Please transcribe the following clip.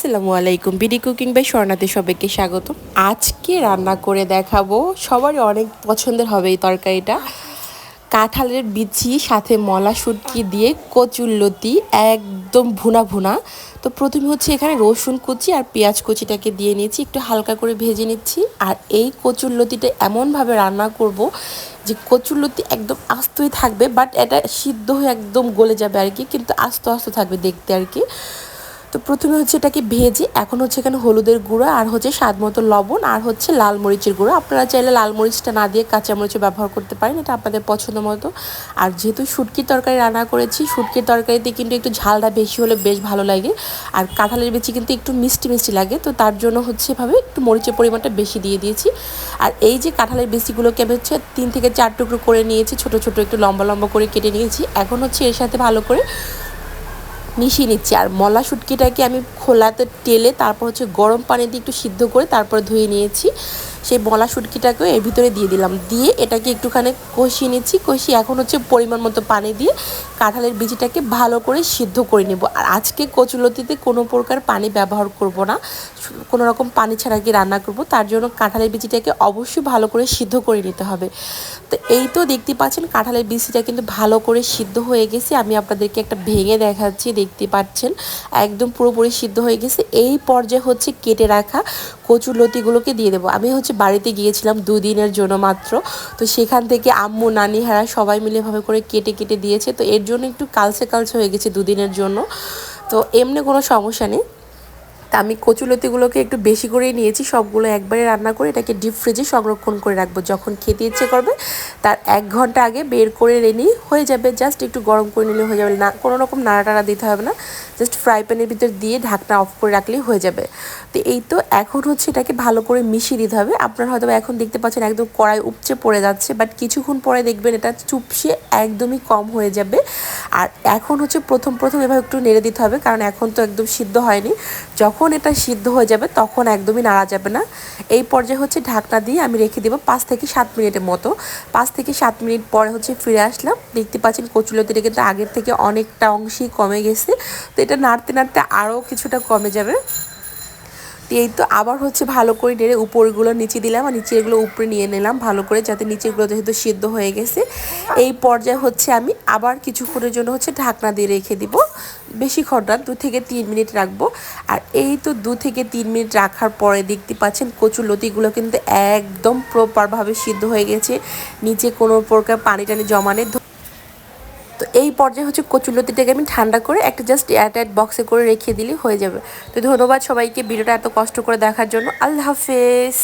আসসালামু আলাইকুম। BD cooking by স্বর্ণাতে সবাইকে স্বাগত। আজকে রান্না করে দেখাবো, সবারই অনেক পছন্দের হবে এই তরকারিটা। কাঁঠালের বিচি সাথে মলা শুটকি দিয়ে কচুরলতি একদম ভুনা ভুনা। তো প্রথমে হচ্ছে এখানে রসুন কুচি আর পেঁয়াজ কুচিটাকে দিয়ে নিয়েছি, একটু হালকা করে ভেজে নিচ্ছি। আর এই কচুরলতিটা এমনভাবে রান্না করব যে কচুরলতি একদম আস্তই থাকবে, বাট এটা সিদ্ধ হয়ে একদম গলে যাবে আর কি, কিন্তু আস্ত আস্ত থাকবে দেখতে আর কি। তো প্রথমে হচ্ছে এটাকে ভেজে এখন হচ্ছে এখানে হলুদের গুঁড়ো আর হচ্ছে স্বাদ মতো লবণ আর হচ্ছে লাল মরিচের গুঁড়ো। আপনারা চাইলে লাল মরিচটা না দিয়ে কাঁচা মরিচও ব্যবহার করতে পারেন, এটা আপনাদের পছন্দ মতো। আর যেহেতু শুটকির তরকারি রান্না করেছি, শুটকির তরকারিতে কিন্তু একটু ঝালটা বেশি হলে বেশ ভালো লাগে। আর কাঁঠালের বিচি কিন্তু একটু মিষ্টি মিষ্টি লাগে, তো তার জন্য হচ্ছে এভাবে একটু মরিচের পরিমাণটা বেশি দিয়ে দিয়েছি। আর এই যে কাঁঠালের বিচিগুলোকে আমি হচ্ছে 3 থেকে 4 টুকরো করে নিয়েছি, ছোট ছোট একটু লম্বা লম্বা করে কেটে নিয়েছি। এখন হচ্ছে এর সাথে ভালো করে মিশিয়ে নিচ্ছি। আর মলা শুটকিটাকে আমি খোলাতে টেলে তারপর হচ্ছে গরম পানি দিয়ে একটু সিদ্ধ করে তারপর ধুয়ে নিয়েছি। সেই মলা শুটকিটাকেও এর ভিতরে দিয়ে দিলাম, দিয়ে এটাকে একটুখানি কষিয়ে নিচ্ছি। কষিয়ে এখন হচ্ছে পরিমাণ মতো পানি দিয়ে কাঁঠালের বিচিটাকে ভালো করে সিদ্ধ করে নেব। আর আজকে কচুলতিতে কোনো প্রকার পানি ব্যবহার করব না, কোনো রকম পানি ছাড়া কি রান্না করব, তার জন্য কাঁঠালের বিচিটাকে অবশ্যই ভালো করে সিদ্ধ করে নিতে হবে। তো এই তো দেখতে পাচ্ছেন কাঁঠালের বিচিটা কিন্তু ভালো করে সিদ্ধ হয়ে গেছে। আমি আপনাদেরকে একটা ভেঙে দেখাচ্ছি, দেখতে পাচ্ছেন একদম পুরোপুরি সিদ্ধ হয়ে গেছে। এই পর্যায়ে হচ্ছে কেটে রাখা কচুর লতিগুলোকে দিয়ে দেবো। আমি হচ্ছে বাড়িতে গিয়েছিলাম 2 দিনের জন্য মাত্র, তো সেখান থেকে আম্মু নানি হারা সবাই মিলে ভাবে করে কেটে কেটে দিয়েছে। তো এর জন্য একটু কালচে কালচে হয়ে গেছে 2 দিনের জন্য, তো এমনি কোনো সমস্যা নেই। তা আমি কচুলতিগুলোকে একটু বেশি করেই নিয়েছি, সবগুলো একবারে রান্না করে এটাকে ডিপ ফ্রিজে সংরক্ষণ করে রাখবো। যখন খেতে ইচ্ছে করবে তার 1 ঘন্টা আগে বের করে নিলেই হয়ে যাবে, জাস্ট একটু গরম করে নিলে হয়ে যাবে, না কোনো রকম নাড়াটাড়া দিতে হবে না, জাস্ট ফ্রাই প্যানের ভিতর দিয়ে ঢাকনা অফ করে রাখলেই হয়ে যাবে। তো এই তো এখন হচ্ছে এটাকে ভালো করে মিশিয়ে দিতে হবে। আপনারা হয়তো এখন দেখতে পাচ্ছেন একদম কড়াই উপচে পড়ে যাচ্ছে, বাট কিছুক্ষণ পরে দেখবেন এটা চুপসে একদমই কম হয়ে যাবে। আর এখন হচ্ছে প্রথম এভাবে একটু নেড়ে দিতে হবে, কারণ এখন তো একদম সিদ্ধ হয়নি। যখন এটা সিদ্ধ হয়ে যাবে তখন একদমই নাড়া যাবে না। এই পর্যায়ে হচ্ছে ঢাকনা দিয়ে আমি রেখে দেবো 5 থেকে 7 মিনিটের মতো। 5 থেকে 7 মিনিট পরে হচ্ছে ফিরে আসলাম। দেখতে পাচ্ছেন কচুলতিটা কিন্তু আগের থেকে অনেকটা অংশেই কমে গেছে, তো এটা নাড়তে নাড়তে আরও কিছুটা কমে যাবে। এই তো আবার হচ্ছে ভালো করে নেড়ে উপরগুলো নিচে দিলাম আর নিচেরগুলো উপরে নিয়ে নিলাম ভালো করে, যাতে নিচেরগুলো যেহেতু সিদ্ধ হয়ে গেছে। এই পর্যায়ে হচ্ছে আমি আবার কিছুক্ষণের জন্য হচ্ছে ঢাকনা দিয়ে রেখে দিব, বেশিক্ষণ না, 2 থেকে 3 মিনিট রাখবো। আর এই তো 2 থেকে 3 মিনিট রাখার পরে দেখতে পাচ্ছেন কচুর লতিগুলো কিন্তু একদম প্রপারভাবে সিদ্ধ হয়ে গেছে, নিচে কোনো প্রকার পানি টানি জমা নেই। তো এই পর্যায়ে হচ্ছে কচুরলতিটাকে আমি ঠান্ডা করে একটা জাস্ট এয়ারটাইট বক্সে করে রেখে দিলে হয়ে যাবে। তো ধন্যবাদ সবাইকে ভিডিওটা এত কষ্ট করে দেখার জন্য। আল্লাহ হাফেজ।